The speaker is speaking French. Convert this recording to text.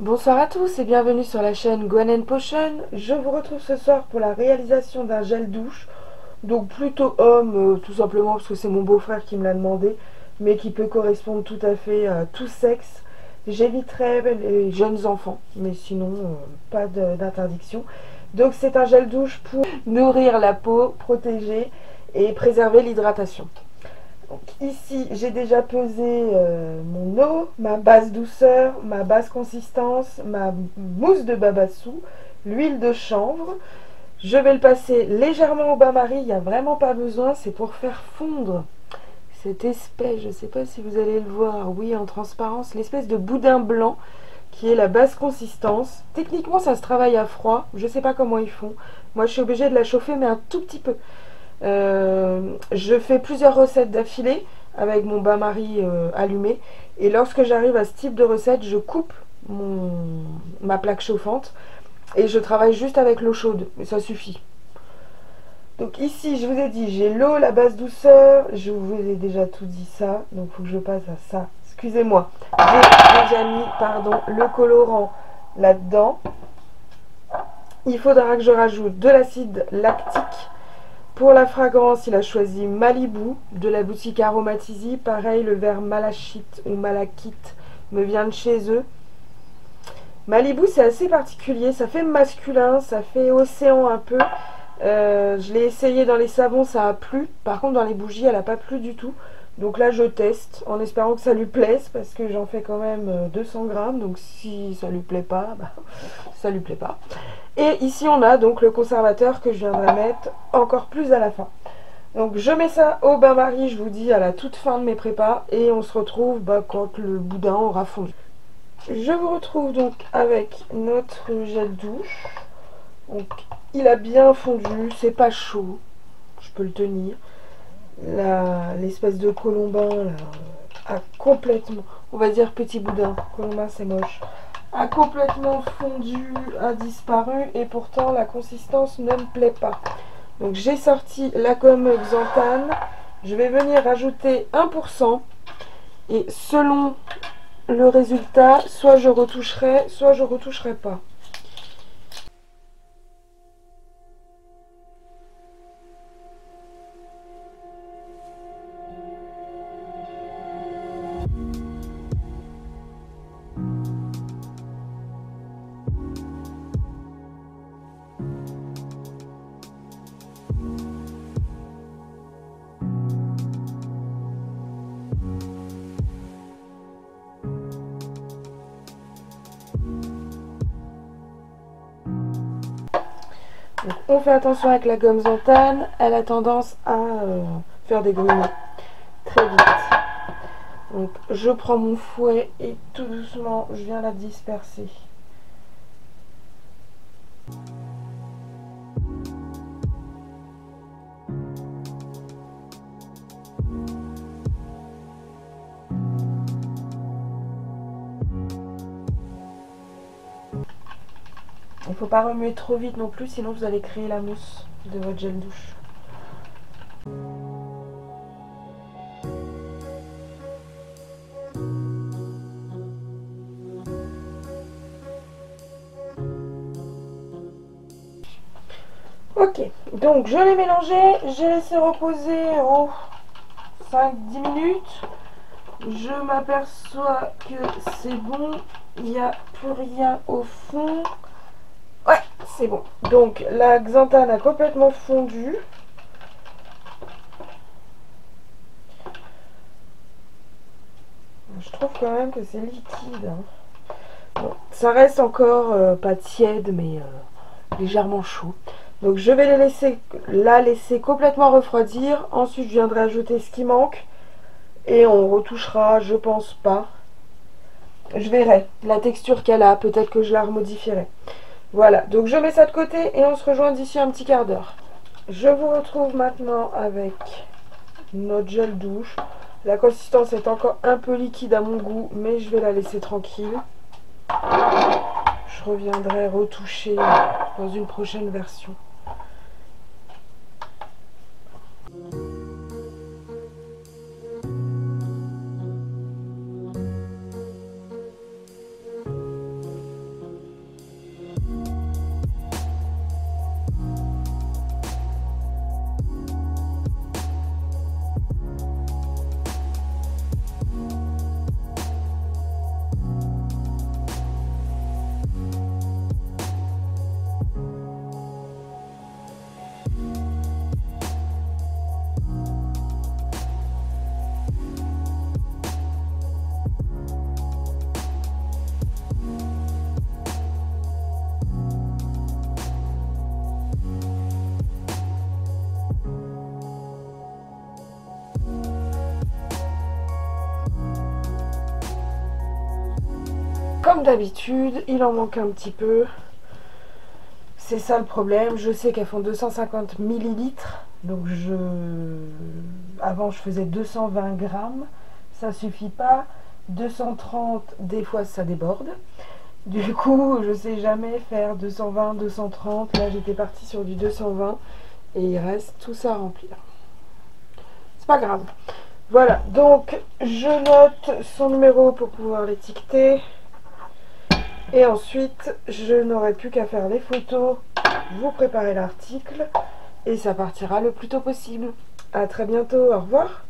Bonsoir à tous et bienvenue sur la chaîne Gwen & Potion. Je vous retrouve ce soir pour la réalisation d'un gel douche. Donc plutôt homme, tout simplement parce que c'est mon beau-frère qui me l'a demandé, mais qui peut correspondre tout à fait à tout sexe. J'éviterai les jeunes enfants, mais sinon pas d'interdiction. Donc c'est un gel douche pour nourrir la peau, protéger et préserver l'hydratation. Donc ici, j'ai déjà pesé mon eau, ma base douceur, ma base consistance, ma mousse de babassu, l'huile de chanvre. Je vais le passer légèrement au bain-marie, il n'y a vraiment pas besoin, c'est pour faire fondre cette espèce, je ne sais pas si vous allez le voir, oui, en transparence, l'espèce de boudin blanc qui est la basse consistance. Techniquement, ça se travaille à froid, je ne sais pas comment ils font. Moi, je suis obligée de la chauffer, mais un tout petit peu. Je fais plusieurs recettes d'affilée avec mon bain-marie allumé, et lorsque j'arrive à ce type de recette, je coupe ma plaque chauffante et je travaille juste avec l'eau chaude, et ça suffit. Donc ici, je vous ai dit, j'ai l'eau, la base douceur, je vous ai déjà tout dit ça, donc il faut que je passe à ça. Excusez-moi, j'ai déjà mis, le colorant là-dedans. Il faudra que je rajoute de l'acide lactique. Pour la fragrance, il a choisi Malibu de la boutique Aromatisi. Pareil, le verre Malachite ou Malakite me vient de chez eux. Malibu, c'est assez particulier. Ça fait masculin, ça fait océan un peu. Je l'ai essayé dans les savons, ça a plu. Par contre, dans les bougies, elle n'a pas plu du tout. Donc là, je teste en espérant que ça lui plaise parce que j'en fais quand même 200 grammes. Donc si ça lui plaît pas, ça lui plaît pas. Et ici, on a donc le conservateur que je viendrai mettre encore plus à la fin. Donc je mets ça au bain-marie, je vous dis, à la toute fin de mes prépas. Et on se retrouve quand le boudin aura fondu. Je vous retrouve donc avec notre gel douche. Donc il a bien fondu, c'est pas chaud, je peux le tenir. L'espèce de colombin là, a complètement, on va dire petit boudin, colombin c'est moche, a complètement fondu, a disparu, et pourtant la consistance ne me plaît pas. Donc j'ai sorti la gomme Xanthane, je vais venir rajouter 1%, et selon le résultat, soit je retoucherai pas. Donc, on fait attention avec la gomme Xanthane, elle a tendance à faire des grumeaux très vite. Donc je prends mon fouet et tout doucement je viens la disperser. Il ne faut pas remuer trop vite non plus, sinon vous allez créer la mousse de votre gel douche. Ok, donc je l'ai mélangé, j'ai laissé reposer 5-10 minutes. Je m'aperçois que c'est bon, il n'y a plus rien au fond. Ouais, c'est bon. Donc la Xanthane a complètement fondu. Je trouve quand même que c'est liquide. Bon, ça reste encore pas tiède, mais légèrement chaud. Donc je vais la laisser complètement refroidir. Ensuite, je viendrai ajouter ce qui manque. Et on retouchera, je pense pas. Je verrai la texture qu'elle a. Peut-être que je la remodifierai. Voilà, donc je mets ça de côté et on se rejoint d'ici un petit quart d'heure. Je vous retrouve maintenant avec notre gel douche. La consistance est encore un peu liquide à mon goût, mais je vais la laisser tranquille. Je reviendrai retoucher dans une prochaine version. comme d'habitude, il en manque un petit peu. C'est ça le problème. Je sais qu'elles font 250 millilitres. Donc avant je faisais 220 grammes. Ça suffit pas. 230, des fois ça déborde. Du coup, je sais jamais faire 220, 230. Là, j'étais partie sur du 220 et il reste tout ça à remplir. C'est pas grave. Voilà, donc je note son numéro pour pouvoir l'étiqueter. Et ensuite, je n'aurai plus qu'à faire les photos, vous préparer l'article et ça partira le plus tôt possible. À très bientôt, au revoir.